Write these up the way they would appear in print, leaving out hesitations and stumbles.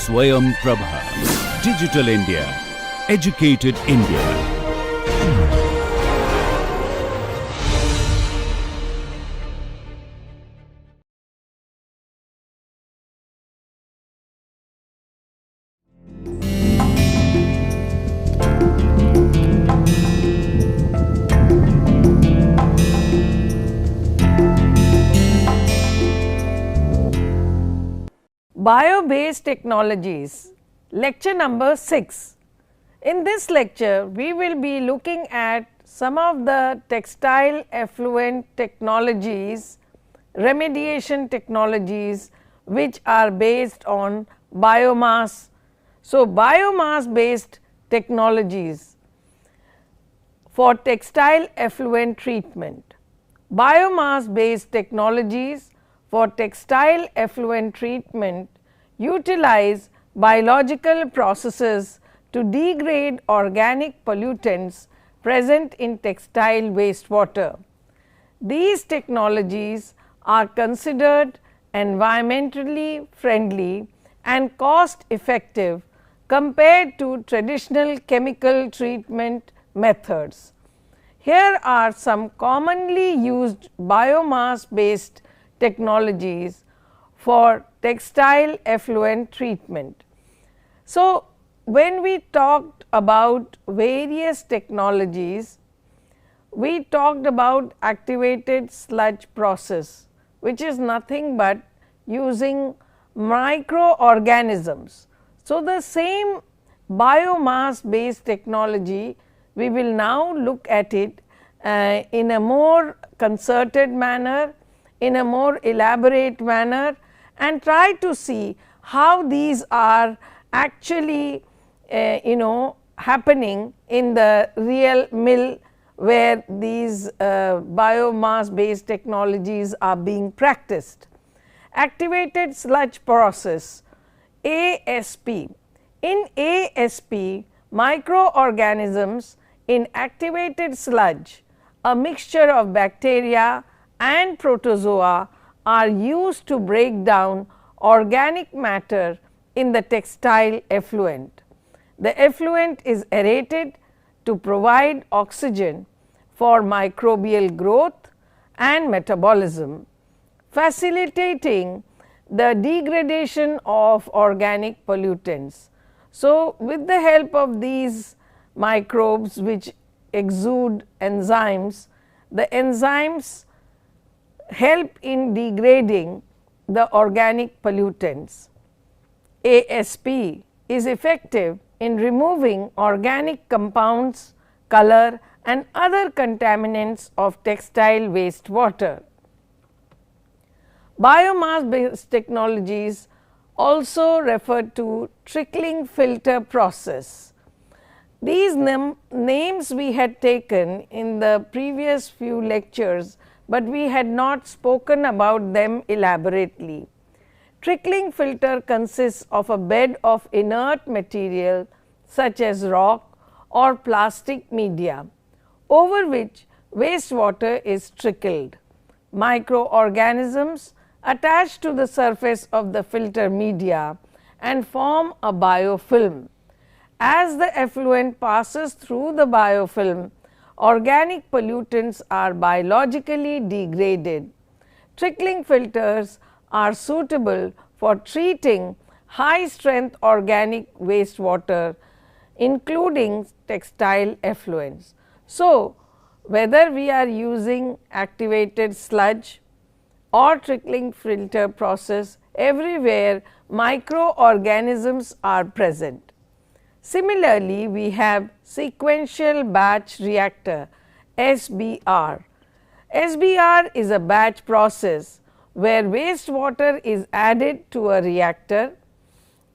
SwayamPrabha. Digital India. Educated India. Bio-based technologies, lecture number 6. In this lecture, we will be looking at some of the textile effluent technologies, remediation technologies which are based on biomass. So, biomass based technologies for textile effluent treatment. Biomass based technologies for textile effluent treatment utilize biological processes to degrade organic pollutants present in textile wastewater. These technologies are considered environmentally friendly and cost effective compared to traditional chemical treatment methods. Here are some commonly used biomass based technologies for textile effluent treatment. So, when we talked about various technologies, we talked about activated sludge process, which is nothing but using microorganisms. So, the same biomass based technology, we will now look at it in a more concerted manner, in a more elaborate manner, and try to see how these are actually happening in the real mill where these biomass based technologies are being practiced. Activated sludge process, ASP. In ASP, microorganisms in activated sludge, a mixture of bacteria and protozoa, are used to break down organic matter in the textile effluent. The effluent is aerated to provide oxygen for microbial growth and metabolism, facilitating the degradation of organic pollutants. So, with the help of these microbes which exude enzymes, the enzymes help in degrading the organic pollutants. ASP is effective in removing organic compounds, color and other contaminants of textile wastewater. Biomass based technologies also refer to trickling filter process. These names we had taken in the previous few lectures, but we had not spoken about them elaborately. Trickling filter consists of a bed of inert material such as rock or plastic media, over which wastewater is trickled. Microorganisms attach to the surface of the filter media and form a biofilm. As the effluent passes through the biofilm, organic pollutants are biologically degraded. Trickling filters are suitable for treating high strength organic wastewater, including textile effluents. So, whether we are using activated sludge or trickling filter process, everywhere microorganisms are present. Similarly, we have sequential batch reactor, SBR. SBR is a batch process where wastewater is added to a reactor,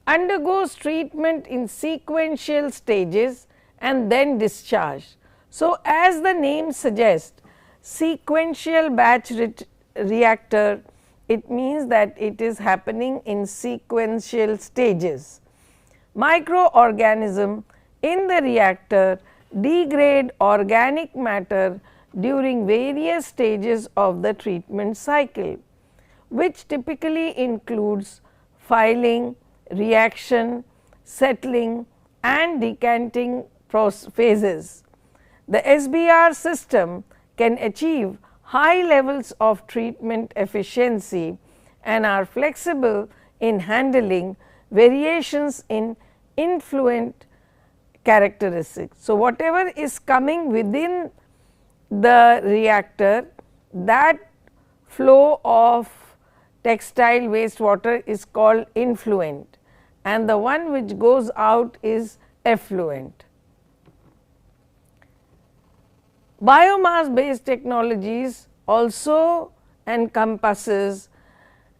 undergoes treatment in sequential stages and then discharged. So, as the name suggests, sequential batch reactor, it means that it is happening in sequential stages. Microorganism in the reactor degrade organic matter during various stages of the treatment cycle, which typically includes filing, reaction, settling and decanting phases. The SBR system can achieve high levels of treatment efficiency and are flexible in handling variations in influent characteristics. So, whatever is coming within the reactor, that flow of textile wastewater is called influent and the one which goes out is effluent. Biomass based technologies also encompasses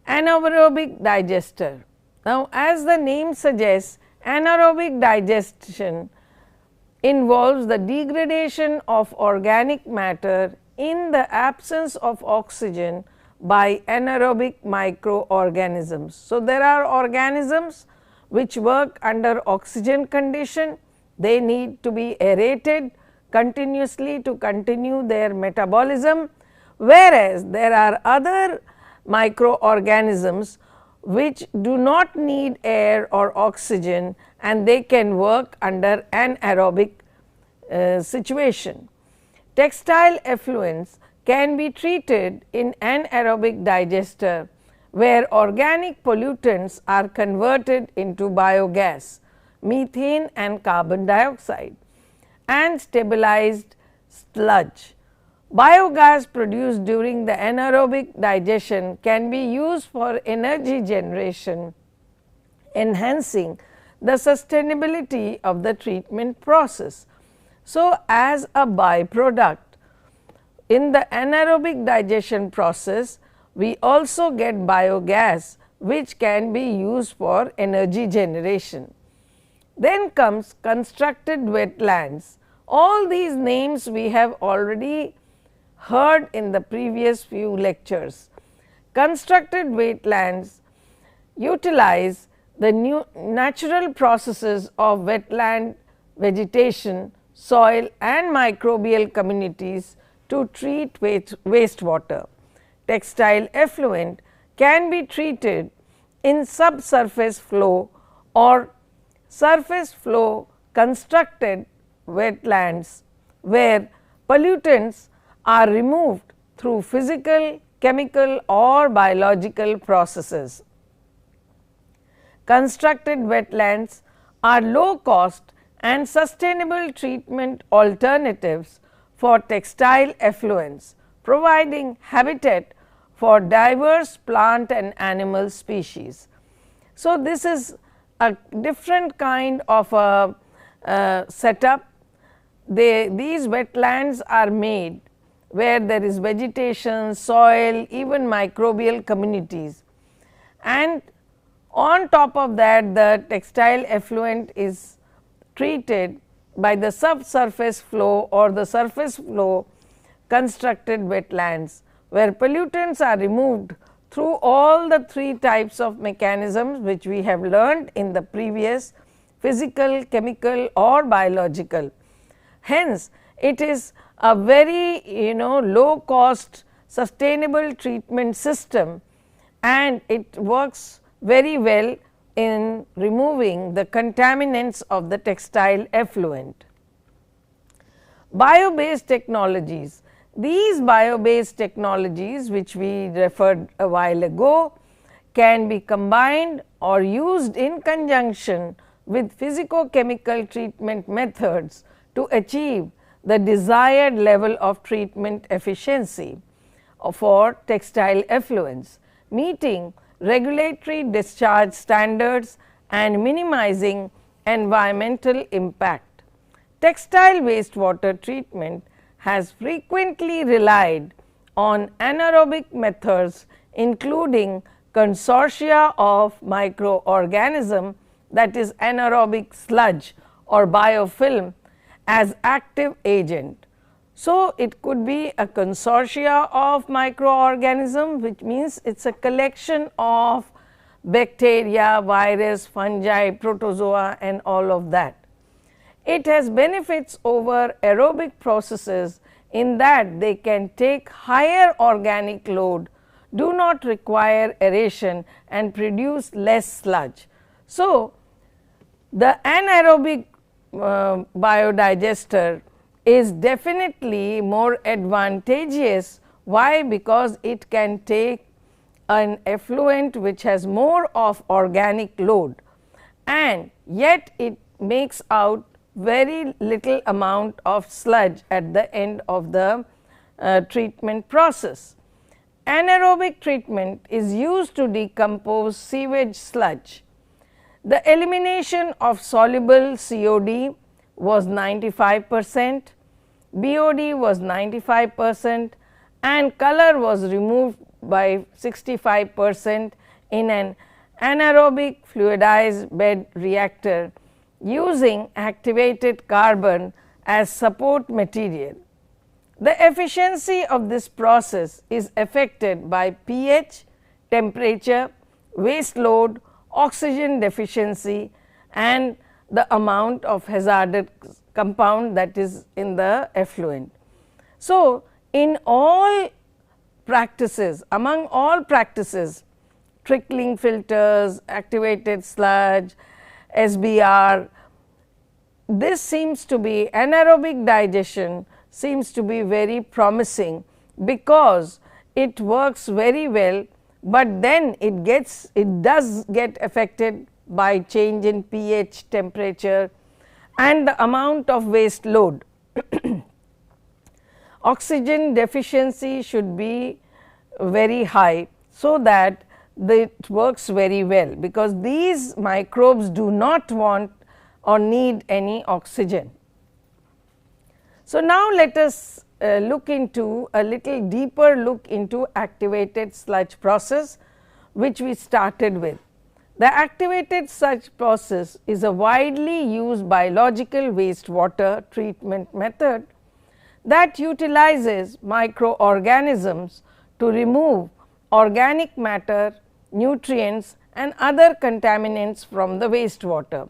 anaerobic digester. Now, as the name suggests, anaerobic digestion involves the degradation of organic matter in the absence of oxygen by anaerobic microorganisms. So, there are organisms which work under oxygen condition, they need to be aerated continuously to continue their metabolism, whereas there are other microorganisms which do not need air or oxygen and they can work under anaerobic situation. Textile effluents can be treated in anaerobic digester where organic pollutants are converted into biogas, methane and carbon dioxide and stabilized sludge. Biogas produced during the anaerobic digestion can be used for energy generation, enhancing the sustainability of the treatment process. So, as a byproduct in the anaerobic digestion process, we also get biogas which can be used for energy generation. Then comes constructed wetlands. All these names we have already heard in the previous few lectures. Constructed wetlands utilize the natural processes of wetland vegetation, soil and microbial communities to treat wastewater. Textile effluent can be treated in subsurface flow or surface flow constructed wetlands where pollutants are removed through physical, chemical or biological processes. Constructed wetlands are low cost and sustainable treatment alternatives for textile effluents, providing habitat for diverse plant and animal species. So, this is a different kind of a setup. These wetlands are made where there is vegetation, soil, even microbial communities, and on top of that the textile effluent is treated by the subsurface flow or the surface flow constructed wetlands, where pollutants are removed through all the three types of mechanisms which we have learned in the previous physical, chemical or biological. Hence, it is a very low cost sustainable treatment system and it works very well in removing the contaminants of the textile effluent. Bio-based technologies. These bio-based technologies which we referred a while ago can be combined or used in conjunction with physico-chemical treatment methods to achieve the desired level of treatment efficiency for textile effluents, meeting regulatory discharge standards and minimizing environmental impact. Textile wastewater treatment has frequently relied on anaerobic methods including consortia of microorganism, that is anaerobic sludge or biofilm as active agent. So, it could be a consortia of microorganism, which means it is a collection of bacteria, virus, fungi, protozoa and all of that. It has benefits over aerobic processes in that they can take higher organic load, do not require aeration and produce less sludge. So, the anaerobic biodigester is definitely more advantageous. Why? Because it can take an effluent which has more of organic load, and yet it makes out very little amount of sludge at the end of the treatment process. Anaerobic treatment is used to decompose sewage sludge. The elimination of soluble COD was 95%, BOD was 95%, and color was removed by 65% in an anaerobic fluidized bed reactor using activated carbon as support material. The efficiency of this process is affected by pH, temperature, waste load, oxygen deficiency, and the amount of hazardous compound that is in the effluent. So, in all practices, among all practices, trickling filters, activated sludge, SBR, this seems to be anaerobic digestion seems to be very promising, because it works very well, but then it does get affected by change in pH, temperature, and the amount of waste load. Oxygen deficiency should be very high, so that it works very well, because these microbes do not want or need any oxygen. So, now let us look into a little deeper look into activated sludge process, which we started with. The activated sludge process is a widely used biological wastewater treatment method that utilizes microorganisms to remove organic matter, nutrients, and other contaminants from the wastewater,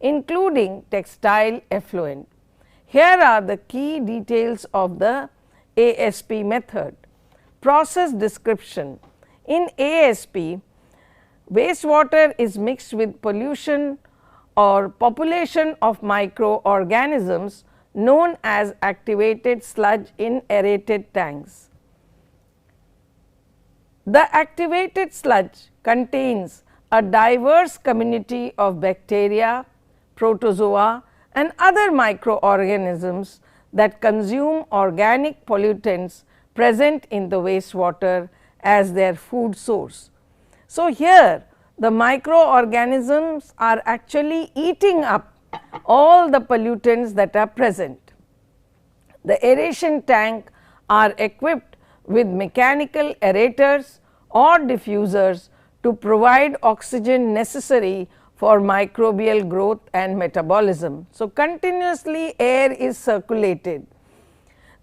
including textile effluent. Here are the key details of the ASP method. Process description. In ASP, wastewater is mixed with pollution or population of microorganisms known as activated sludge in aerated tanks. The activated sludge contains a diverse community of bacteria, protozoa, and other microorganisms that consume organic pollutants present in the wastewater as their food source. So, here the microorganisms are actually eating up all the pollutants that are present. The aeration tank are equipped with mechanical aerators or diffusers to provide oxygen necessary for microbial growth and metabolism. So, continuously air is circulated.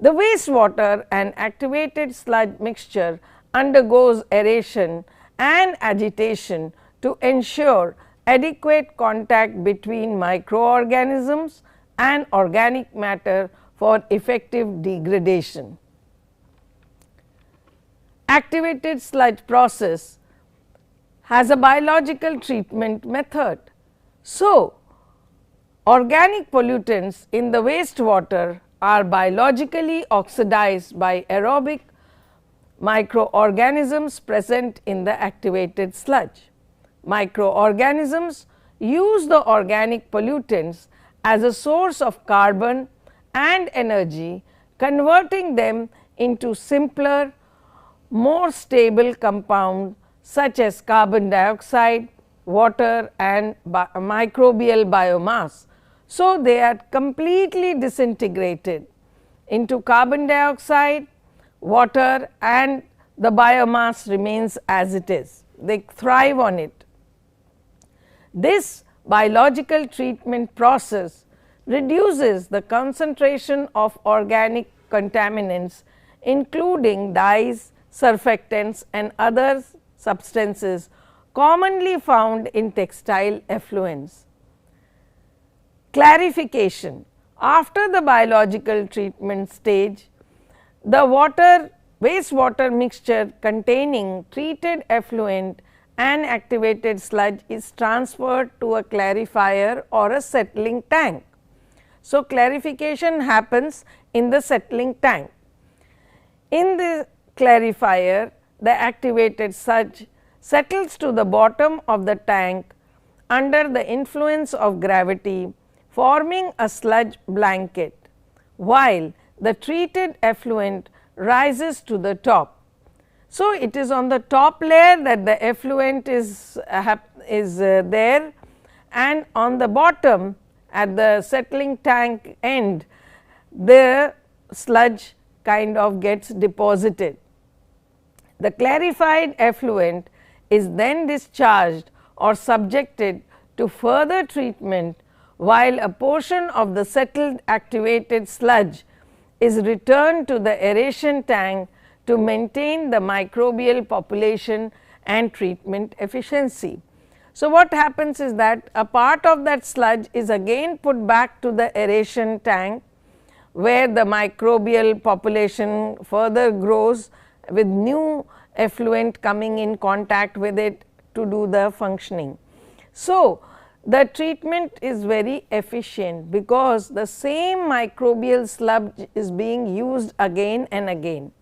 The wastewater and activated sludge mixture undergoes aeration and agitation to ensure adequate contact between microorganisms and organic matter for effective degradation. Activated sludge process has a biological treatment method. So, organic pollutants in the wastewater are biologically oxidized by aerobic microorganisms present in the activated sludge. Microorganisms use the organic pollutants as a source of carbon and energy, converting them into simpler, more stable compounds such as carbon dioxide, water, and microbial biomass. So, they are completely disintegrated into carbon dioxide, water, and the biomass remains as it is. They thrive on it. This biological treatment process reduces the concentration of organic contaminants, including dyes, surfactants, and other substances commonly found in textile effluents. Clarification. After the biological treatment stage, the wastewater mixture containing treated effluent and activated sludge is transferred to a clarifier or a settling tank. So, clarification happens in the settling tank. In the clarifier, the activated sludge settles to the bottom of the tank under the influence of gravity, forming a sludge blanket, while the treated effluent rises to the top. So, it is on the top layer that the effluent is there, and on the bottom at the settling tank end the sludge kind of gets deposited. The clarified effluent is then discharged or subjected to further treatment, while a portion of the settled activated sludge is returned to the aeration tank to maintain the microbial population and treatment efficiency. So, what happens is that a part of that sludge is again put back to the aeration tank, where the microbial population further grows with new effluent coming in contact with it to do the functioning. So, the treatment is very efficient because the same microbial sludge is being used again and again,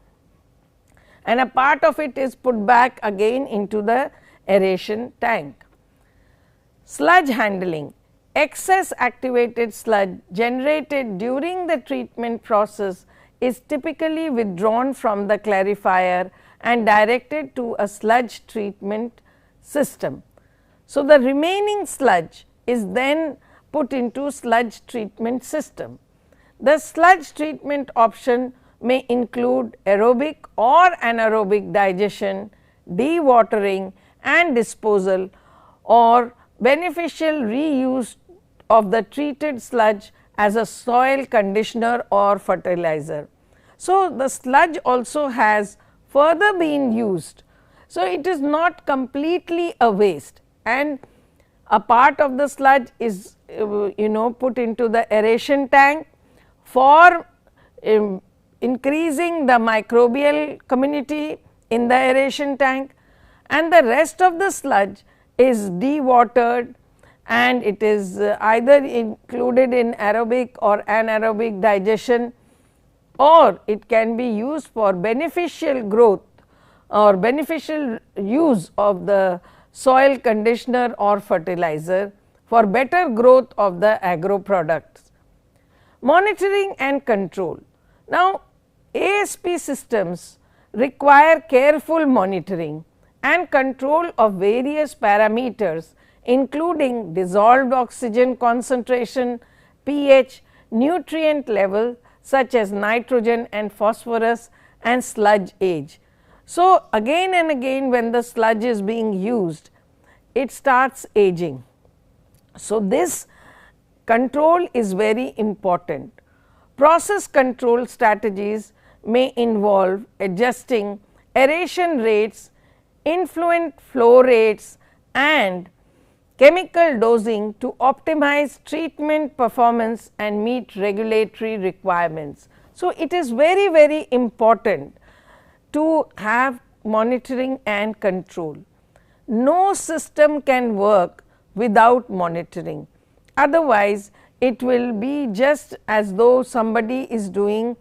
and a part of it is put back again into the aeration tank. Sludge handling. Excess activated sludge generated during the treatment process is typically withdrawn from the clarifier and directed to a sludge treatment system. So, the remaining sludge is then put into sludge treatment system. The sludge treatment option may include aerobic or anaerobic digestion, dewatering and disposal, or beneficial reuse of the treated sludge as a soil conditioner or fertilizer. So, the sludge also has further been used. So, it is not completely a waste, and a part of the sludge is put into the aeration tank for increasing the microbial community in the aeration tank, and the rest of the sludge is dewatered, and it is either included in aerobic or anaerobic digestion, or it can be used for beneficial growth or beneficial use of the soil conditioner or fertilizer for better growth of the agro products. Monitoring and control. Now, ASP systems require careful monitoring and control of various parameters, including dissolved oxygen concentration, pH, nutrient level such as nitrogen and phosphorus, and sludge age. So, again and again when the sludge is being used, it starts aging. So, this control is very important. Process control strategies may involve adjusting aeration rates, influent flow rates and chemical dosing to optimize treatment performance and meet regulatory requirements. So, it is very important to have monitoring and control. No system can work without monitoring, otherwise it will be just as though somebody is doing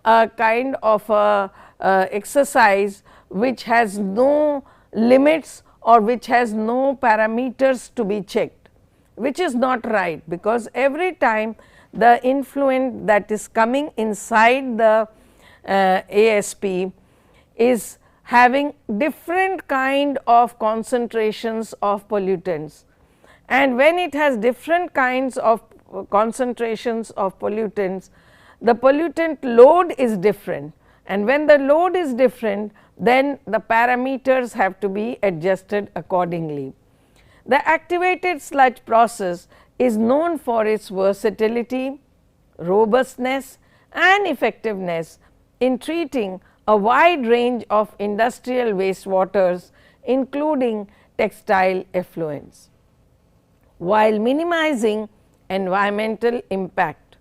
a kind of a exercise which has no limits or which has no parameters to be checked, which is not right, because every time the influent that is coming inside the ASP is having different kind of concentrations of pollutants, and when it has different kinds of concentrations of pollutants, the pollutant load is different, and when the load is different, then the parameters have to be adjusted accordingly. The activated sludge process is known for its versatility, robustness and effectiveness in treating a wide range of industrial wastewaters, including textile effluents, while minimizing environmental impact.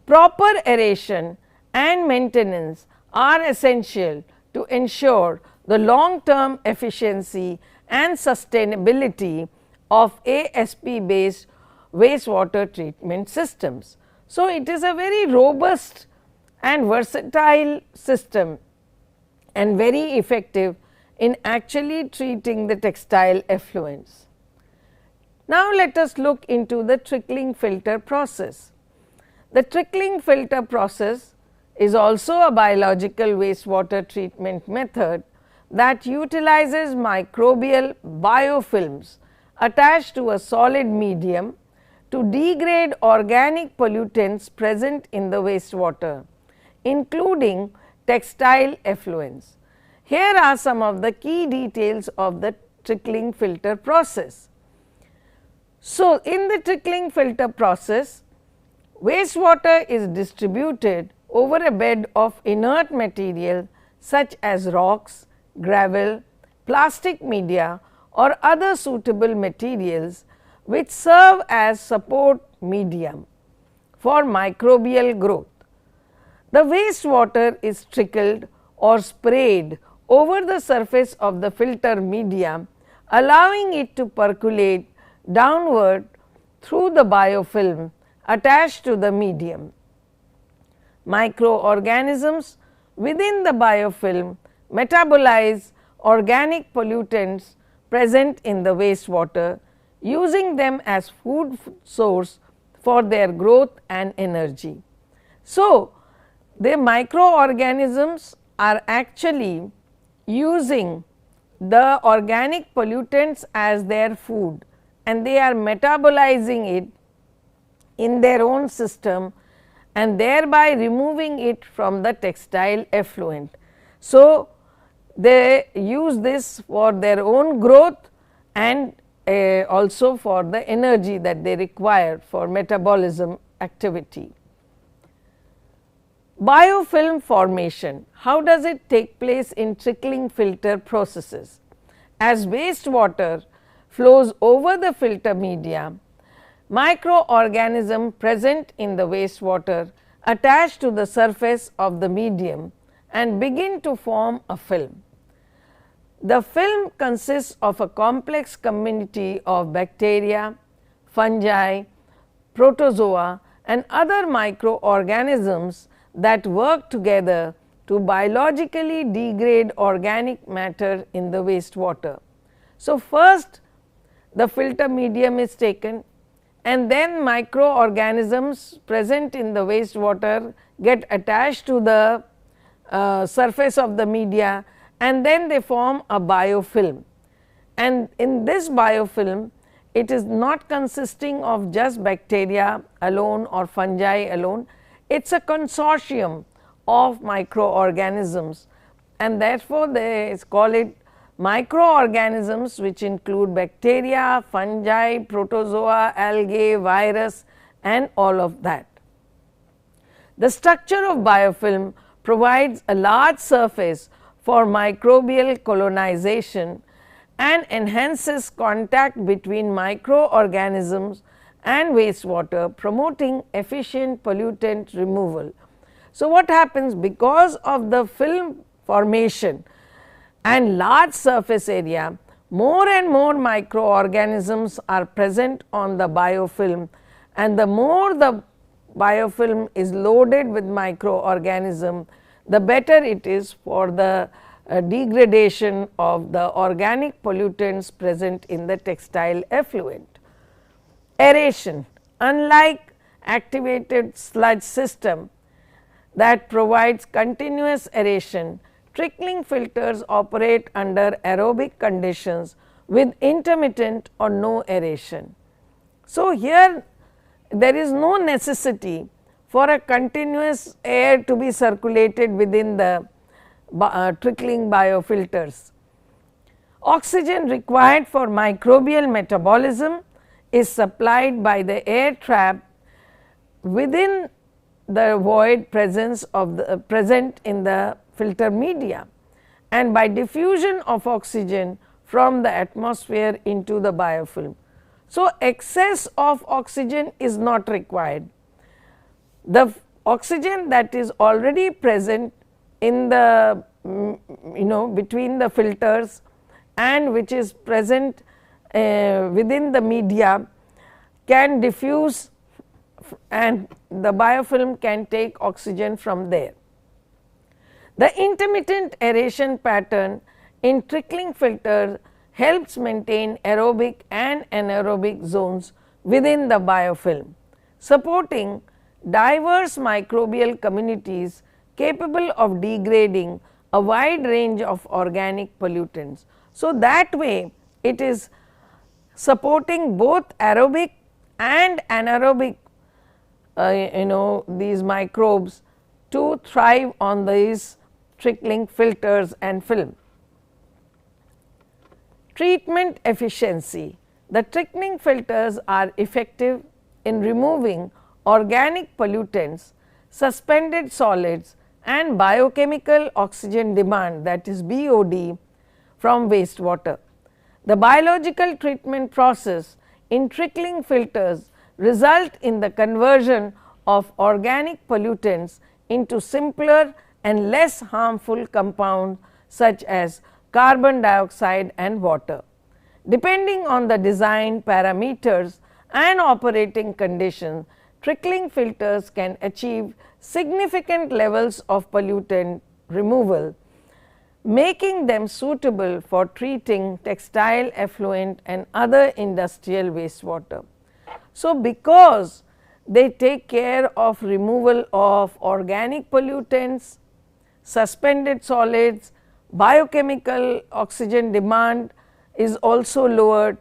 Proper aeration and maintenance are essential to ensure the long term efficiency and sustainability of ASP based wastewater treatment systems. So, it is a very robust and versatile system and very effective in actually treating the textile effluents. Now, let us look into the trickling filter process. The trickling filter process is also a biological wastewater treatment method that utilizes microbial biofilms attached to a solid medium to degrade organic pollutants present in the wastewater, including textile effluents. Here are some of the key details of the trickling filter process. So, in the trickling filter process, wastewater is distributed over a bed of inert material such as rocks, gravel, plastic media or other suitable materials which serve as support medium for microbial growth. The wastewater is trickled or sprayed over the surface of the filter media, allowing it to percolate downward through the biofilm attached to the medium. Microorganisms within the biofilm metabolize organic pollutants present in the wastewater, using them as food source for their growth and energy. So, the microorganisms are actually using the organic pollutants as their food, and they are metabolizing it in their own system and thereby removing it from the textile effluent. So, they use this for their own growth and also for the energy that they require for metabolism activity. Biofilm formation, how does it take place in trickling filter processes? As wastewater flows over the filter media, microorganisms present in the wastewater attach to the surface of the medium and begin to form a film. The film consists of a complex community of bacteria, fungi, protozoa and other microorganisms that work together to biologically degrade organic matter in the wastewater. So, first the filter medium is taken and then microorganisms present in the wastewater get attached to the surface of the media, and then they form a biofilm. And in this biofilm, it is not consisting of just bacteria alone or fungi alone, it is a consortium of microorganisms, and therefore they call it microorganisms, which include bacteria, fungi, protozoa, algae, virus and all of that. The structure of biofilm provides a large surface for microbial colonization and enhances contact between microorganisms and wastewater, promoting efficient pollutant removal. So, what happens because of the film formation and large surface area, more and more microorganisms are present on the biofilm, and the more the biofilm is loaded with microorganism, the better it is for the degradation of the organic pollutants present in the textile effluent. Aeration, unlike activated sludge system that provides continuous aeration, trickling filters operate under aerobic conditions with intermittent or no aeration. So, here there is no necessity for a continuous air to be circulated within the trickling biofilters. Oxygen required for microbial metabolism is supplied by the air trap within the void presence of the present in the filter media, and by diffusion of oxygen from the atmosphere into the biofilm. So, excess of oxygen is not required. The oxygen that is already present in the between the filters and which is present within the media can diffuse, and the biofilm can take oxygen from there. The intermittent aeration pattern in trickling filter helps maintain aerobic and anaerobic zones within the biofilm, supporting diverse microbial communities capable of degrading a wide range of organic pollutants. So, that way it is supporting both aerobic and anaerobic these microbes to thrive on these trickling filters and film. Treatment efficiency. The trickling filters are effective in removing organic pollutants, suspended solids and biochemical oxygen demand, that is BOD, from wastewater. The biological treatment process in trickling filters result in the conversion of organic pollutants into simpler and less harmful compounds such as carbon dioxide and water. Depending on the design parameters and operating conditions, trickling filters can achieve significant levels of pollutant removal, making them suitable for treating textile effluent and other industrial wastewater. So, because they take care of removal of organic pollutants, suspended solids, biochemical oxygen demand is also lowered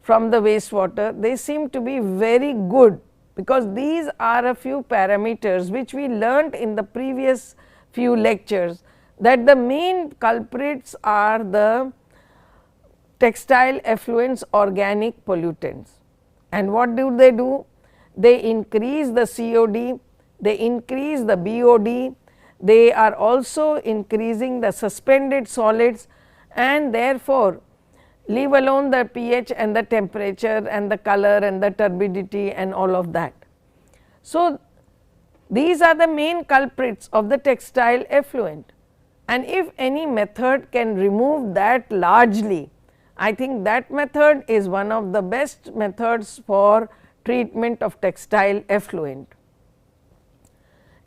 from the wastewater, they seem to be very good, because these are a few parameters which we learnt in the previous few lectures, that the main culprits are the textile effluents organic pollutants. And what do? They increase the COD, they increase the BOD, they are also increasing the suspended solids, and therefore, leave alone the pH and the temperature and the color and the turbidity and all of that. So, these are the main culprits of the textile effluent, and if any method can remove that largely, I think that method is one of the best methods for treatment of textile effluent.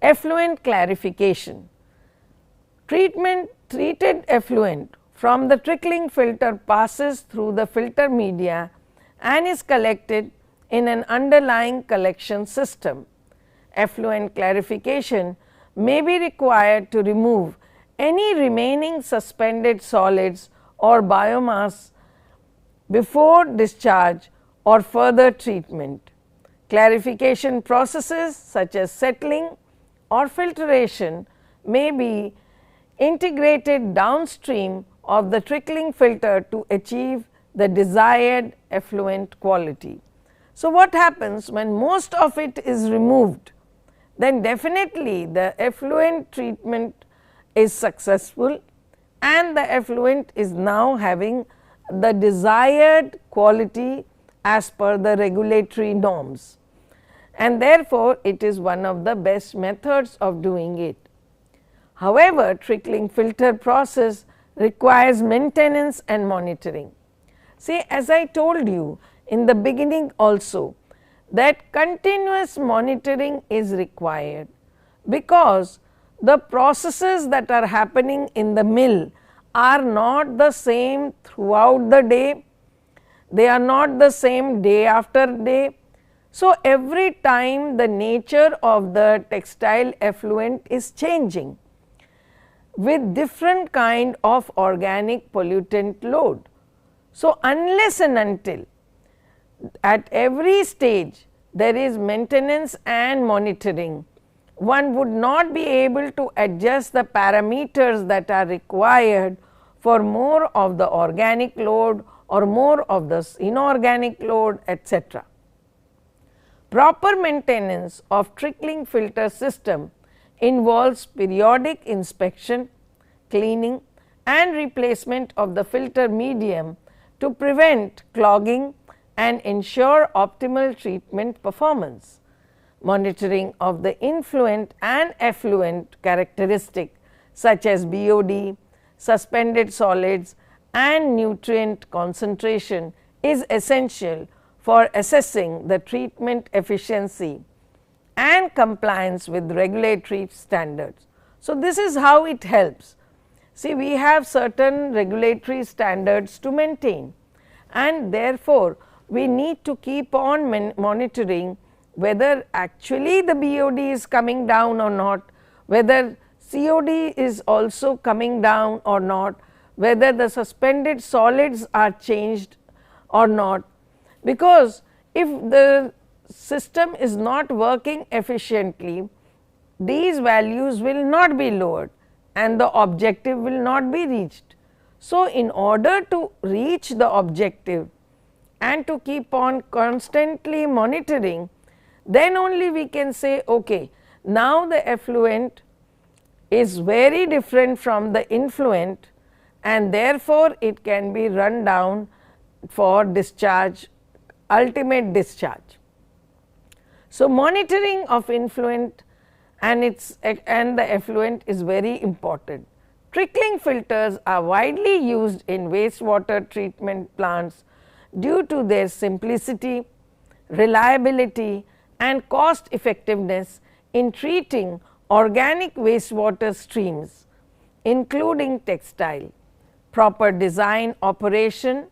Effluent clarification. Treated effluent from the trickling filter passes through the filter media and is collected in an underlying collection system. Effluent clarification may be required to remove any remaining suspended solids or biomass before discharge or further treatment. Clarification processes such as settling or filtration may be integrated downstream of the trickling filter to achieve the desired effluent quality. So, what happens when most of it is removed? Then definitely the effluent treatment is successful and the effluent is now having the desired quality as per the regulatory norms, and therefore, it is one of the best methods of doing it. However, trickling filter process requires maintenance and monitoring. See, as I told you in the beginning also, that continuous monitoring is required, because the processes that are happening in the mill are not the same throughout the day, they are not the same day after day. So, every time the nature of the textile effluent is changing with different kind of organic pollutant load. So, unless and until at every stage there is maintenance and monitoring, one would not be able to adjust the parameters that are required for more of the organic load or more of the inorganic load, etc. Proper maintenance of trickling filter system involves periodic inspection, cleaning and replacement of the filter medium to prevent clogging and ensure optimal treatment performance. Monitoring of the influent and effluent characteristic such as BOD, suspended solids and nutrient concentration is essential for assessing the treatment efficiency and compliance with regulatory standards. So, this is how it helps. See, we have certain regulatory standards to maintain, and therefore, we need to keep on monitoring whether actually the BOD is coming down or not, whether COD is also coming down or not, whether the suspended solids are changed or not, because if the system is not working efficiently, these values will not be lowered and the objective will not be reached. So, in order to reach the objective and to keep on constantly monitoring, then only we can say, okay, now the effluent is very different from the influent, and therefore, it can be run down for discharge, ultimate discharge. So, monitoring of influent and the effluent is very important. Trickling filters are widely used in wastewater treatment plants due to their simplicity, reliability and cost effectiveness in treating organic wastewater streams, including textile. Proper design, operation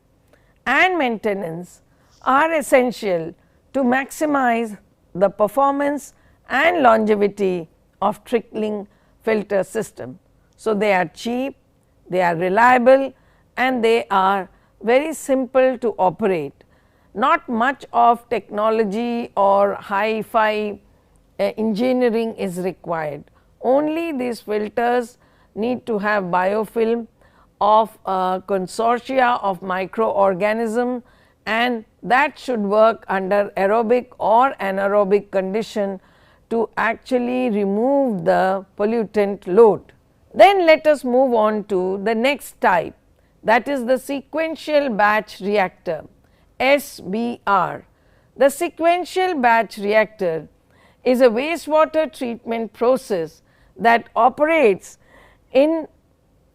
and maintenance are essential to maximize the performance and longevity of trickling filter system. So, they are cheap, they are reliable and they are very simple to operate. Not much of technology or hi-fi engineering is required. Only these filters need to have biofilm of a consortia of microorganisms, and that should work under aerobic or anaerobic condition to actually remove the pollutant load. Then let us move on to the next type, that is the sequential batch reactor, SBR. The sequential batch reactor is a wastewater treatment process that operates in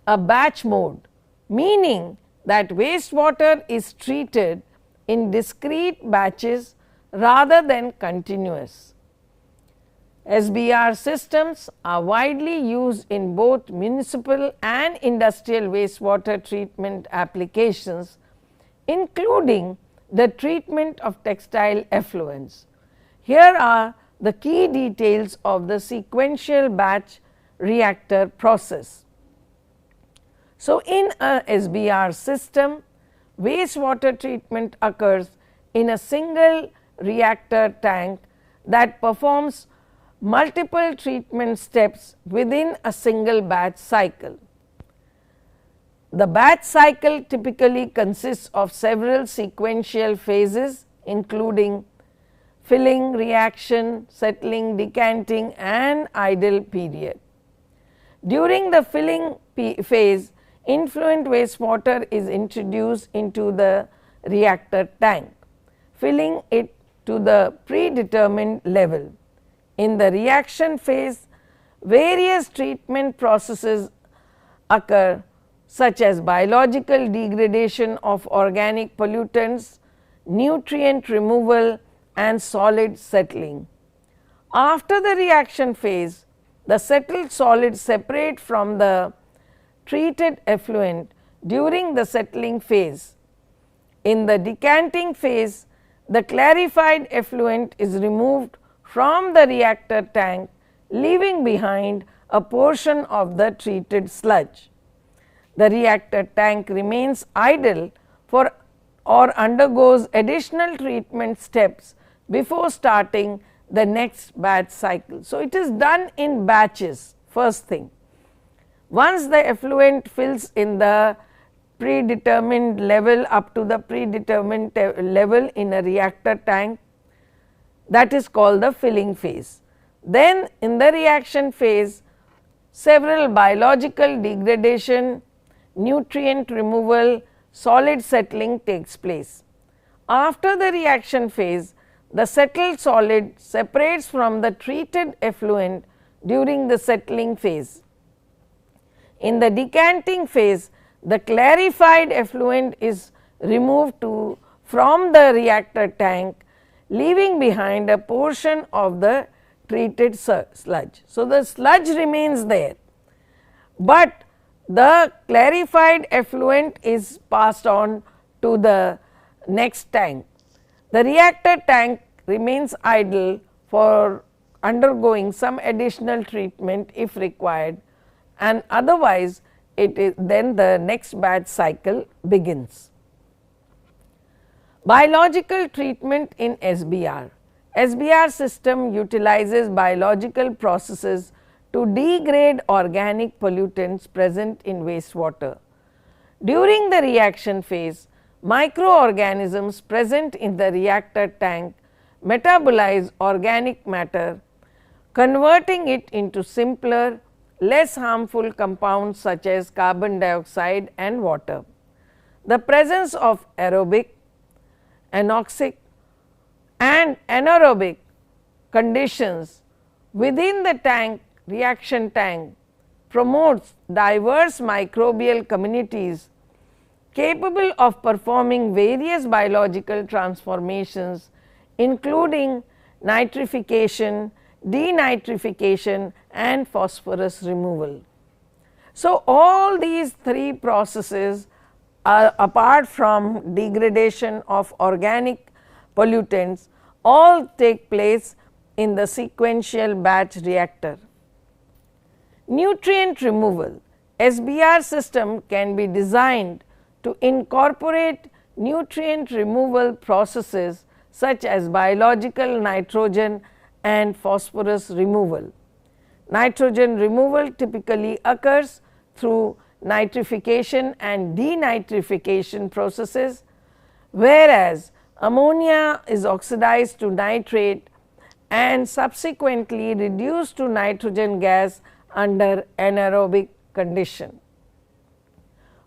a batch mode, meaning that wastewater is treated in discrete batches rather than continuous. SBR systems are widely used in both municipal and industrial wastewater treatment applications, including the treatment of textile effluents. Here are the key details of the sequential batch reactor process. So, in a SBR system, wastewater treatment occurs in a single reactor tank that performs multiple treatment steps within a single batch cycle. The batch cycle typically consists of several sequential phases, including filling, reaction, settling, decanting and idle period. During the filling phase, influent wastewater is introduced into the reactor tank, filling it to the predetermined level. In the reaction phase, various treatment processes occur, such as biological degradation of organic pollutants, nutrient removal and solid settling. After the reaction phase, the settled solids separate from the treated effluent during the settling phase. In the decanting phase, the clarified effluent is removed from the reactor tank, leaving behind a portion of the treated sludge. The reactor tank remains idle for or undergoes additional treatment steps before starting the next batch cycle. So, it is done in batches, first thing. Once the effluent fills in the predetermined level up to the predetermined level in a reactor tank, that is called the filling phase. Then in the reaction phase, several biological degradation, nutrient removal, solid settling takes place. After the reaction phase, the settled solid separates from the treated effluent during the settling phase. In the decanting phase, the clarified effluent is removed from the reactor tank, leaving behind a portion of the treated sludge. So, the sludge remains there, but the clarified effluent is passed on to the next tank. The reactor tank remains idle for undergoing some additional treatment if required, and otherwise then the next batch cycle begins. Biological treatment in SBR. SBR system utilizes biological processes to degrade organic pollutants present in wastewater. During the reaction phase, microorganisms present in the reactor tank metabolize organic matter, converting it into simpler, less harmful compounds such as carbon dioxide and water. The presence of aerobic, anoxic and anaerobic conditions within the reaction tank promotes diverse microbial communities capable of performing various biological transformations, including nitrification, denitrification and phosphorus removal. So, all these three processes are, apart from degradation of organic pollutants, all take place in the sequential batch reactor. Nutrient removal. SBR system can be designed to incorporate nutrient removal processes such as biological nitrogen and phosphorus removal. Nitrogen removal typically occurs through nitrification and denitrification processes, whereas ammonia is oxidized to nitrate and subsequently reduced to nitrogen gas under anaerobic condition.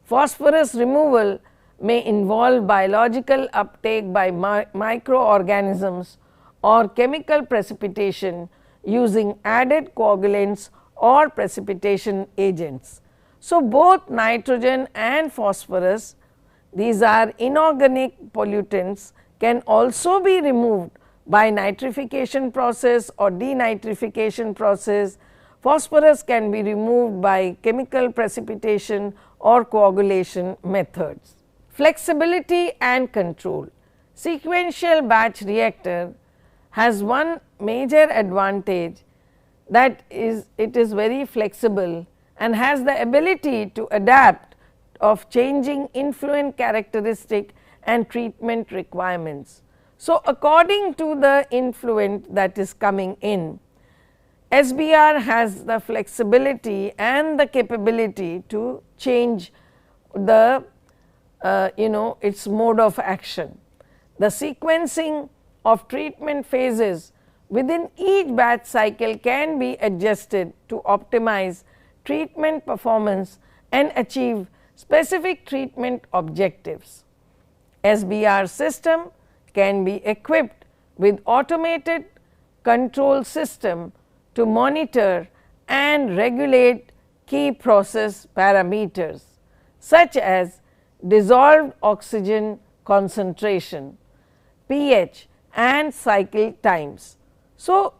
Phosphorus removal may involve biological uptake by microorganisms or chemical precipitation using added coagulants or precipitation agents. So, both nitrogen and phosphorus, these are inorganic pollutants, can also be removed by nitrification process or denitrification process. Phosphorus can be removed by chemical precipitation or coagulation methods. Flexibility and control. Sequential batch reactor has one major advantage, that is it is very flexible and has the ability to adapt of changing influent characteristic and treatment requirements. So, according to the influent that is coming in, SBR has the flexibility and the capability to change the its mode of action. The sequencing of treatment phases within each batch cycle can be adjusted to optimize treatment performance and achieve specific treatment objectives. SBR system can be equipped with automated control system to monitor and regulate key process parameters such as dissolved oxygen concentration, pH and cycle times. So,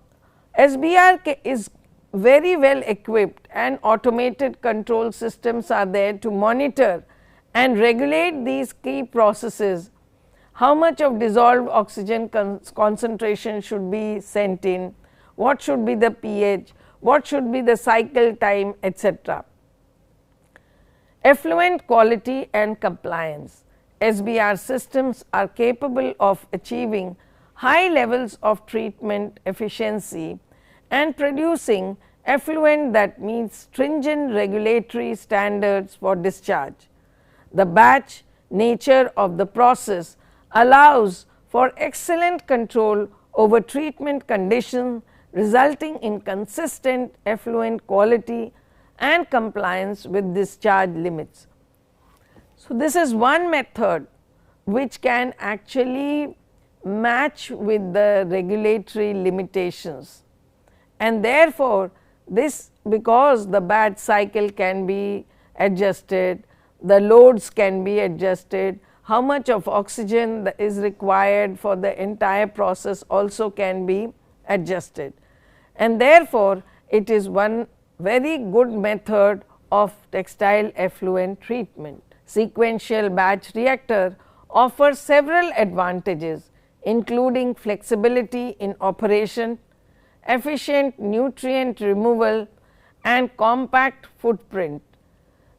SBR is very well equipped and automated control systems are there to monitor and regulate these key processes. How much of dissolved oxygen concentration should be sent in, what should be the pH, what should be the cycle time, etc. Effluent quality and compliance. SBR systems are capable of achieving high levels of treatment efficiency and producing effluent that meets stringent regulatory standards for discharge. The batch nature of the process allows for excellent control over treatment conditions, resulting in consistent effluent quality and compliance with discharge limits. So, this is one method which can actually match with the regulatory limitations, and therefore, this because the batch cycle can be adjusted, the loads can be adjusted, how much of oxygen is required for the entire process also can be adjusted. And therefore, it is one very good method of textile effluent treatment. Sequential batch reactor offers several advantages, including flexibility in operation, efficient nutrient removal, and compact footprint.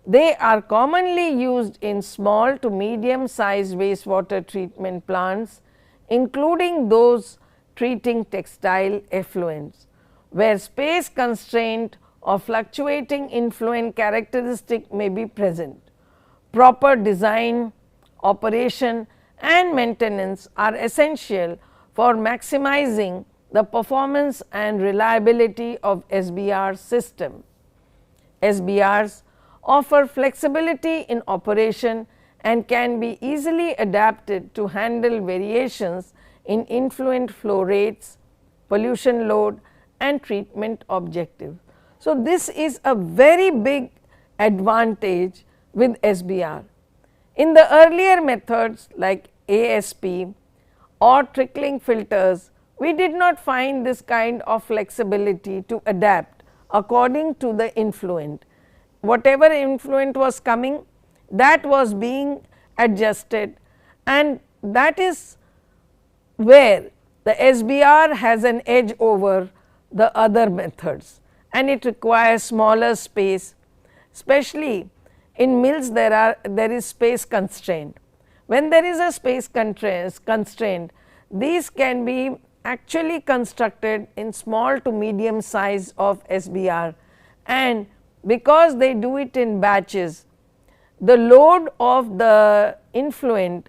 They are commonly used in small to medium sized wastewater treatment plants, including those treating textile effluents, where space constraint or fluctuating influent characteristic may be present. Proper design, operation and maintenance are essential for maximizing the performance and reliability of SBR system. SBRs offer flexibility in operation and can be easily adapted to handle variations in influent flow rates, pollution load and treatment objective. So, this is a very big advantage with SBR. In the earlier methods like ASP or trickling filters, we did not find this kind of flexibility to adapt according to the influent. Whatever influent was coming, that was being adjusted, and that is where the SBR has an edge over the other methods, and it requires smaller space, especially in mills there is space constraint. When there is a space constraint, these can be actually constructed in small to medium size of SBR, and because they do it in batches, the load of the influent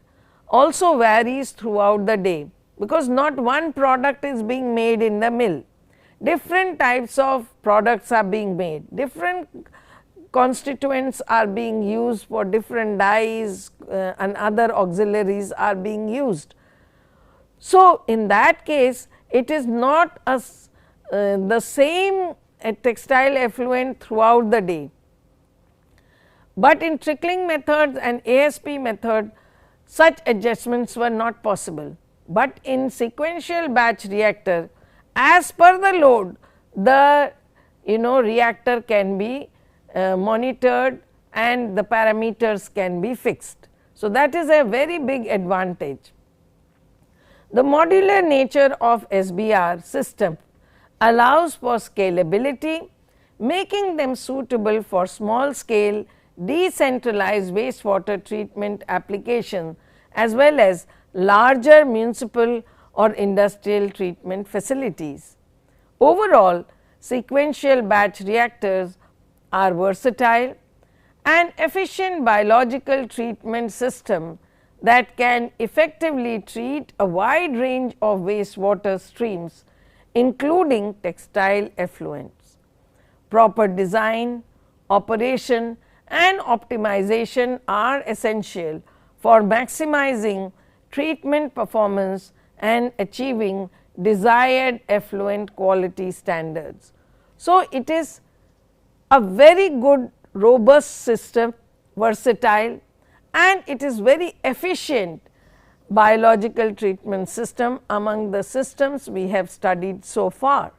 also varies throughout the day, because not one product is being made in the mill. Different types of products are being made, different constituents are being used for different dyes and other auxiliaries are being used. So, in that case it is not the same textile effluent throughout the day, but in trickling methods and ASP method such adjustments were not possible, but in sequential batch reactor, as per the load, the reactor can be monitored and the parameters can be fixed. So, that is a very big advantage. The modular nature of SBR system allows for scalability, making them suitable for small scale decentralized wastewater treatment application as well as larger municipal or industrial treatment facilities. Overall, sequential batch reactors are versatile and efficient biological treatment system that can effectively treat a wide range of wastewater streams, including textile effluents. Proper design, operation and optimization are essential for maximizing treatment performance and achieving desired effluent quality standards. So, it is a very good robust system, versatile, and it is very efficient biological treatment system among the systems we have studied so far.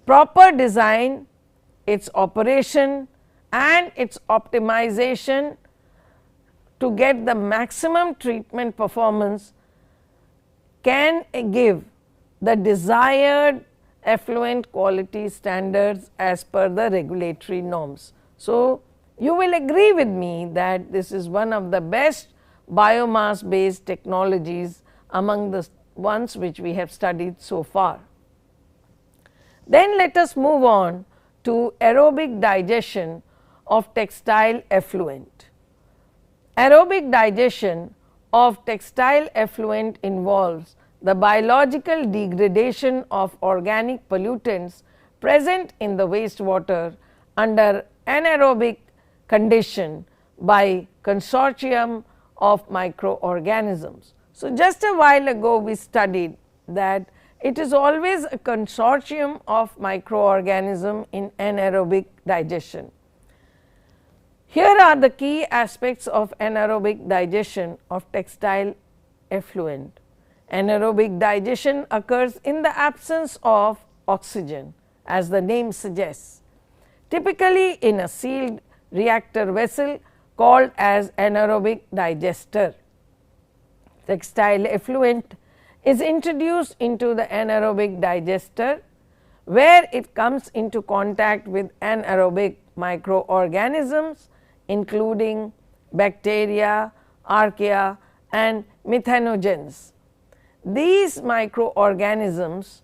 Proper design, its operation and its optimization to get the maximum treatment performance can give the desired effluent quality standards as per the regulatory norms. So, you will agree with me that this is one of the best biomass based technologies among the ones which we have studied so far. Then let us move on to aerobic digestion of textile effluent. Aerobic digestion of textile effluent involves the biological degradation of organic pollutants present in the wastewater under anaerobic condition by consortium of microorganisms. So, just a while ago we studied that it is always a consortium of microorganism in anaerobic digestion. Here are the key aspects of anaerobic digestion of textile effluent. Anaerobic digestion occurs in the absence of oxygen, as the name suggests, typically in a sealed reactor vessel called as anaerobic digester. Textile effluent is introduced into the anaerobic digester, where it comes into contact with anaerobic microorganisms including bacteria, archaea and methanogens. These microorganisms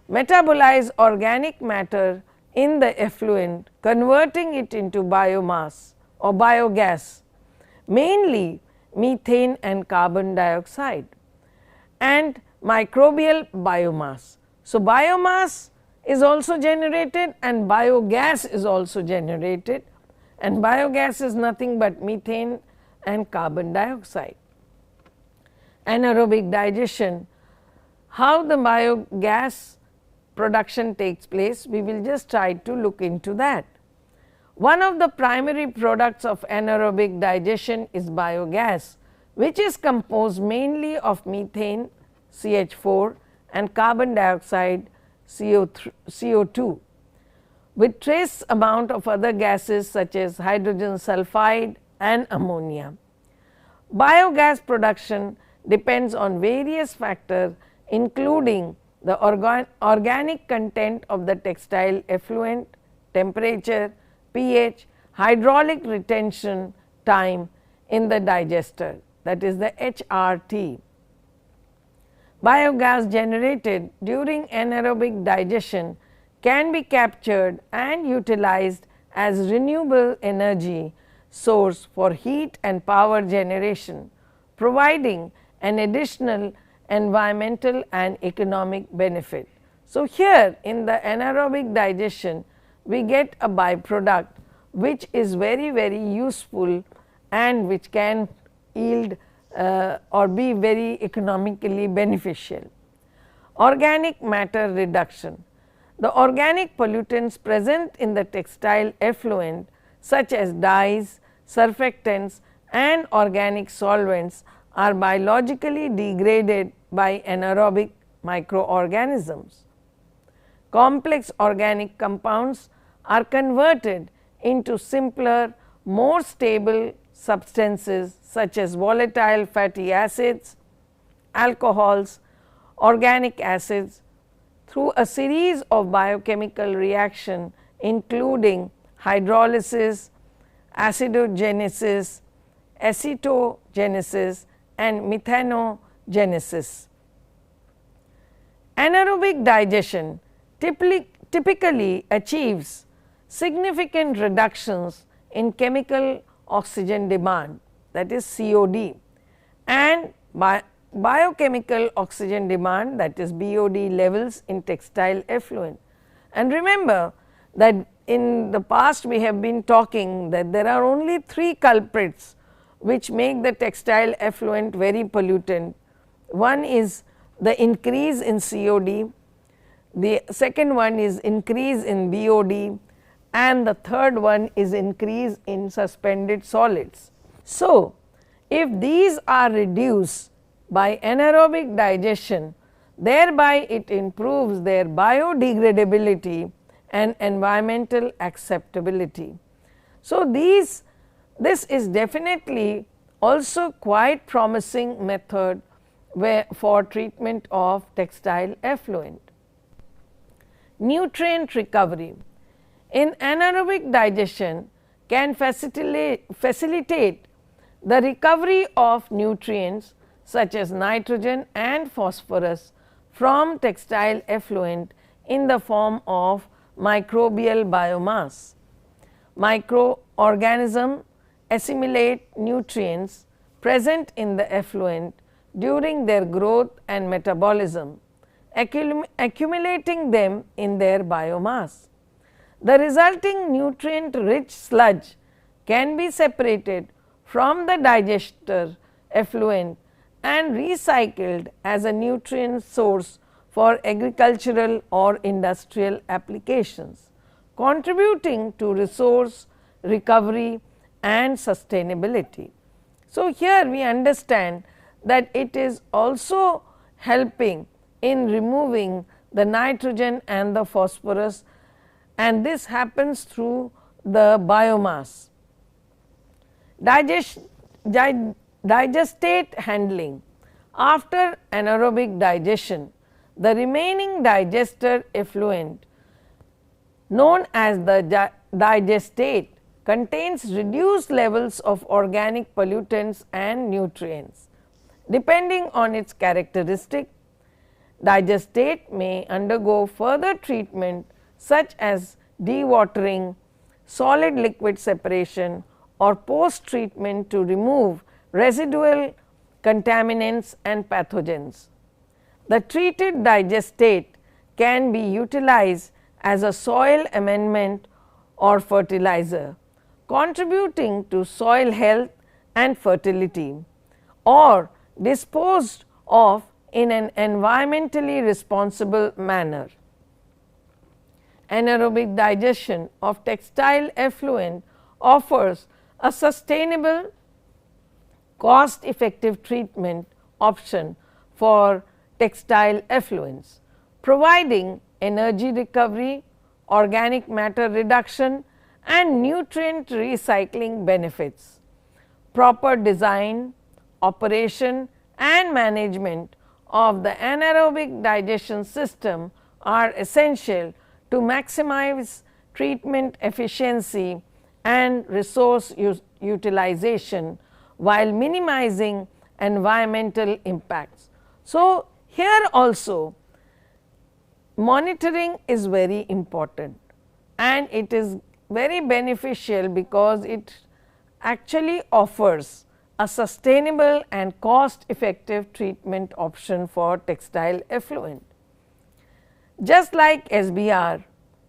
metabolize organic matter in the effluent, converting it into biomass or biogas, mainly methane and carbon dioxide, and microbial biomass. So, biomass is also generated and biogas is also generated, and biogas is nothing but methane and carbon dioxide. Anaerobic digestion, how the biogas production takes place, we will just try to look into that. One of the primary products of anaerobic digestion is biogas, which is composed mainly of methane CH4 and carbon dioxide CO2 with trace amount of other gases such as hydrogen sulfide and ammonia. Biogas production depends on various factors including the organic content of the textile effluent, temperature, pH, hydraulic retention time in the digester, that is the HRT. Biogas generated during anaerobic digestion can be captured and utilized as renewable energy source for heat and power generation, providing an additional environmental and economic benefit. So, here in the anaerobic digestion we get a byproduct which is very useful and which can yield or be very economically beneficial. Organic matter reduction. The organic pollutants present in the textile effluent such as dyes, surfactants and organic solvents are biologically degraded by anaerobic microorganisms. Complex organic compounds are converted into simpler, more stable substances such as volatile fatty acids, alcohols, organic acids through a series of biochemical reaction including hydrolysis, acidogenesis, acetogenesis and methanogenesis. Anaerobic digestion typically achieves significant reductions in chemical oxygen demand, that is COD, and biochemical oxygen demand, that is BOD levels in textile effluent. And remember that in the past we have been talking that there are only 3 culprits which make the textile effluent very pollutant. One is the increase in COD, the second one is increase in BOD, and the third one is increase in suspended solids. So, if these are reduced by anaerobic digestion, thereby it improves their biodegradability and environmental acceptability. So, this is definitely also quite promising method for treatment of textile effluent. Nutrient recovery. In anaerobic digestion can facilitate the recovery of nutrients such as nitrogen and phosphorus from textile effluent in the form of microbial biomass. Microorganisms assimilate nutrients present in the effluent during their growth and metabolism, accumulating them in their biomass. The resulting nutrient rich sludge can be separated from the digester effluent and recycled as a nutrient source for agricultural or industrial applications, contributing to resource recovery and sustainability. So, here we understand that it is also helping in removing the nitrogen and the phosphorus, and this happens through the biomass. Digestate handling. After anaerobic digestion, the remaining digester effluent known as the digestate contains reduced levels of organic pollutants and nutrients. Depending on its characteristic, digestate may undergo further treatment such as dewatering, solid liquid separation, or post treatment to remove residual contaminants and pathogens. The treated digestate can be utilized as a soil amendment or fertilizer, contributing to soil health and fertility, or disposed of in an environmentally responsible manner. Anaerobic digestion of textile effluent offers a sustainable, cost effective treatment option for textile effluents, providing energy recovery, organic matter reduction and nutrient recycling benefits. Proper design, operation and management of the anaerobic digestion system are essential to maximize treatment efficiency and resource utilization while minimizing environmental impacts. So, here also monitoring is very important, and it is very beneficial because it actually offers a sustainable and cost effective treatment option for textile effluent. Just like SBR,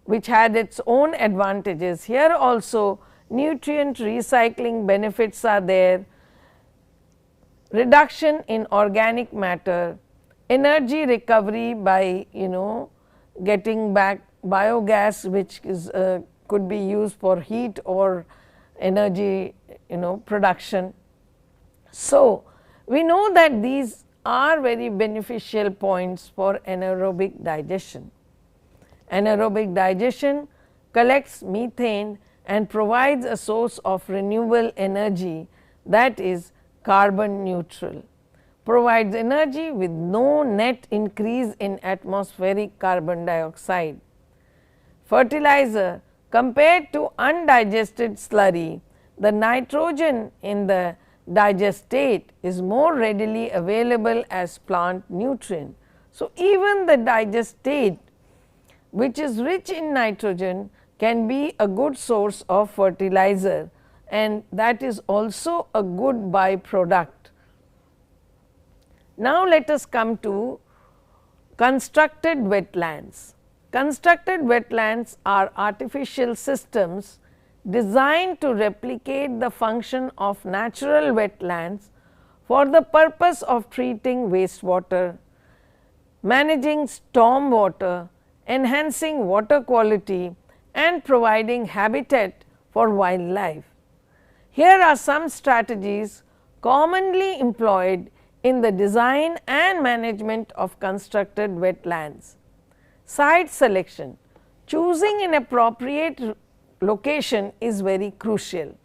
which had its own advantages, here also nutrient recycling benefits are there, reduction in organic matter, energy recovery by getting back biogas, which is could be used for heat or energy production. So, we know that these are very beneficial points for anaerobic digestion. Anaerobic digestion collects methane and provides a source of renewable energy that is carbon neutral, provides energy with no net increase in atmospheric carbon dioxide. Fertilizer: compared to undigested slurry, the nitrogen in the digestate is more readily available as plant nutrient. So, even the digestate, which is rich in nitrogen, can be a good source of fertilizer, and that is also a good byproduct. Now, let us come to constructed wetlands. Constructed wetlands are artificial systems designed to replicate the function of natural wetlands for the purpose of treating wastewater, managing storm water, enhancing water quality and providing habitat for wildlife. Here are some strategies commonly employed in the design and management of constructed wetlands. Site selection: choosing an appropriate location is very crucial.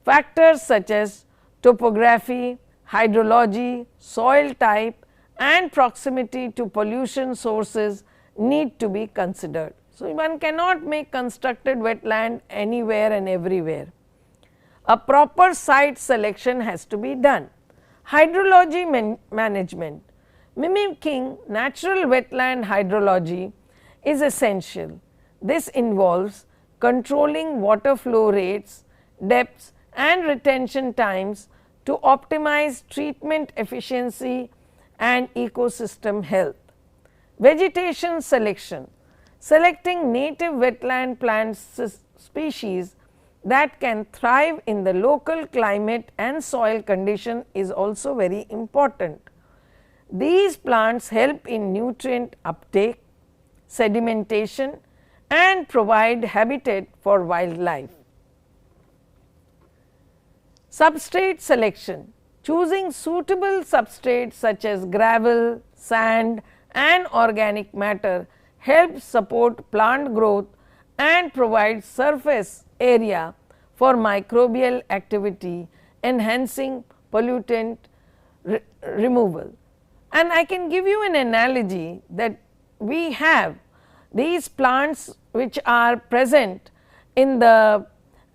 Factors such as topography, hydrology, soil type and proximity to pollution sources need to be considered. So, one cannot make constructed wetland anywhere and everywhere. A proper site selection has to be done. Hydrology management: mimicking natural wetland hydrology is essential. This involves controlling water flow rates, depths and retention times to optimize treatment efficiency and ecosystem health. Vegetation selection: selecting native wetland plant species that can thrive in the local climate and soil condition is also very important. These plants help in nutrient uptake, sedimentation and provide habitat for wildlife. Substrate selection. Choosing suitable substrates such as gravel, sand and organic matter helps support plant growth and provides surface area for microbial activity, enhancing pollutant removal. And I can give you an analogy that we have these plants which are present in the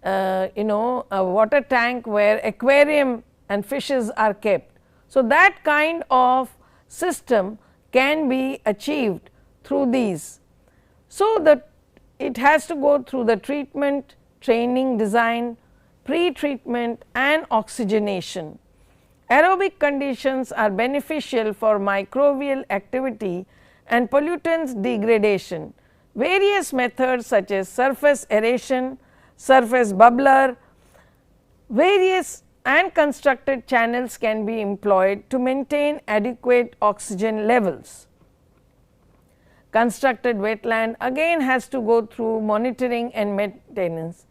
a water tank where aquarium and fishes are kept. So, that kind of system can be achieved through these. So, it has to go through the treatment, training, design, pre-treatment and oxygenation. Aerobic conditions are beneficial for microbial activity and pollutants degradation. Various methods such as surface aeration, surface bubbler, various and constructed channels can be employed to maintain adequate oxygen levels. Constructed wetland again has to go through monitoring and maintenance.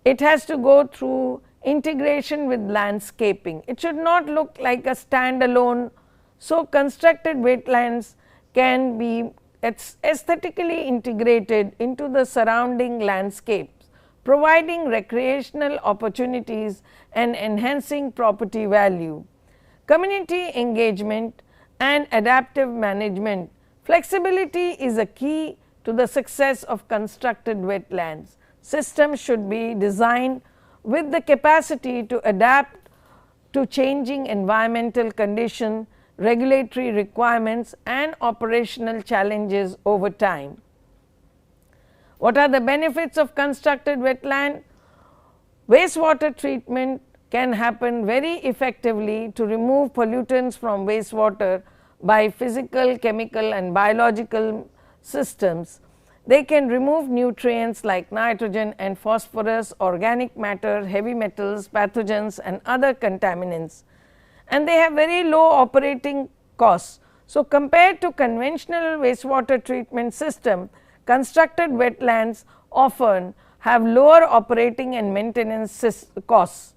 It has to go through integration with landscaping. It should not look like a standalone. So, constructed wetlands can be aesthetically integrated into the surrounding landscapes, providing recreational opportunities and enhancing property value. Community engagement and adaptive management. Flexibility is a key to the success of constructed wetlands. Systems should be designed with the capacity to adapt to changing environmental conditions, regulatory requirements and operational challenges over time. What are the benefits of constructed wetland? Wastewater treatment can happen very effectively to remove pollutants from wastewater by physical, chemical and biological systems. They can remove nutrients like nitrogen and phosphorus, organic matter, heavy metals, pathogens and other contaminants, and they have very low operating costs. So, compared to conventional wastewater treatment system, constructed wetlands often have lower operating and maintenance costs.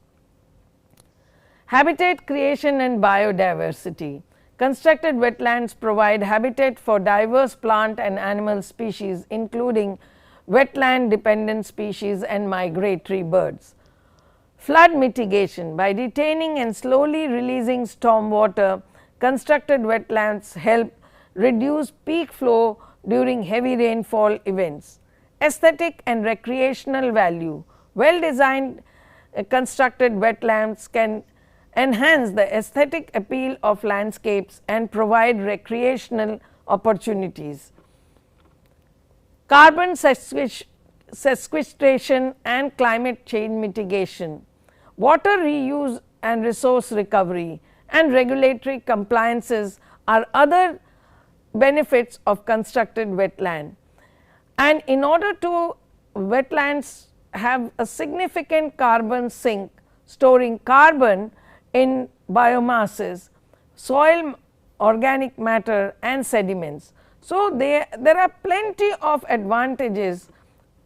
Habitat creation and biodiversity. Constructed wetlands provide habitat for diverse plant and animal species, including wetland dependent species and migratory birds. Flood mitigation. By detaining and slowly releasing storm water, constructed wetlands help reduce peak flow during heavy rainfall events. Aesthetic and recreational value. Well designed constructed wetlands can enhance the aesthetic appeal of landscapes and provide recreational opportunities. Carbon sequestration and climate change mitigation. Water reuse and resource recovery and regulatory compliances are other benefits of constructed wetland. And in order to wetlands have a significant carbon sink, storing carbon in biomasses, soil, organic matter and sediments. So, there are plenty of advantages,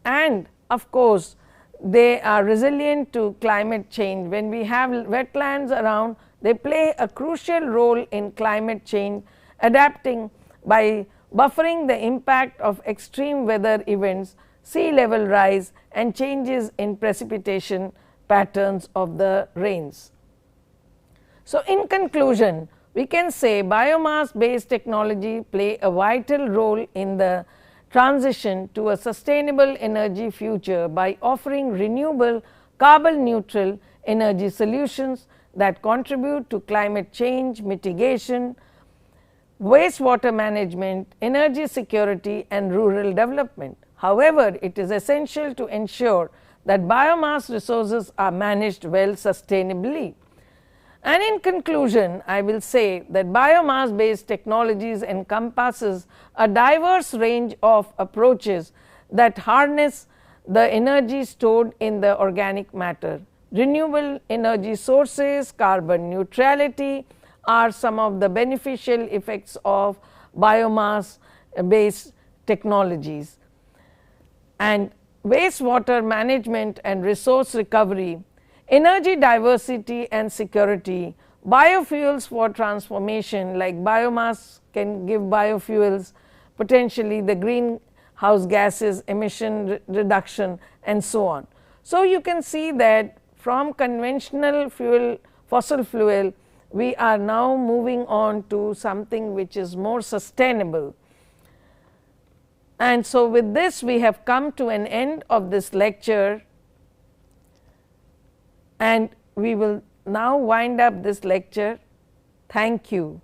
and of course, they are resilient to climate change. When we have wetlands around, they play a crucial role in climate change, adapting by buffering the impact of extreme weather events, sea level rise and changes in precipitation patterns of the rains. So, in conclusion, we can say biomass based technology play a vital role in the transition to a sustainable energy future by offering renewable carbon neutral energy solutions that contribute to climate change mitigation, wastewater management, energy security and rural development. However, it is essential to ensure that biomass resources are managed well sustainably. And in conclusion, I will say that biomass based technologies encompasses a diverse range of approaches that harness the energy stored in the organic matter. Renewable energy sources, carbon neutrality are some of the beneficial effects of biomass based technologies. And wastewater management and resource recovery energy diversity and security, biofuels for transformation, like biomass can give biofuels, potentially the greenhouse gases emission reduction, and so on. So, you can see that from conventional fuel, fossil fuel, we are now moving on to something which is more sustainable. And so, with this we have come to an end of this lecture, and we will now wind up this lecture. Thank you.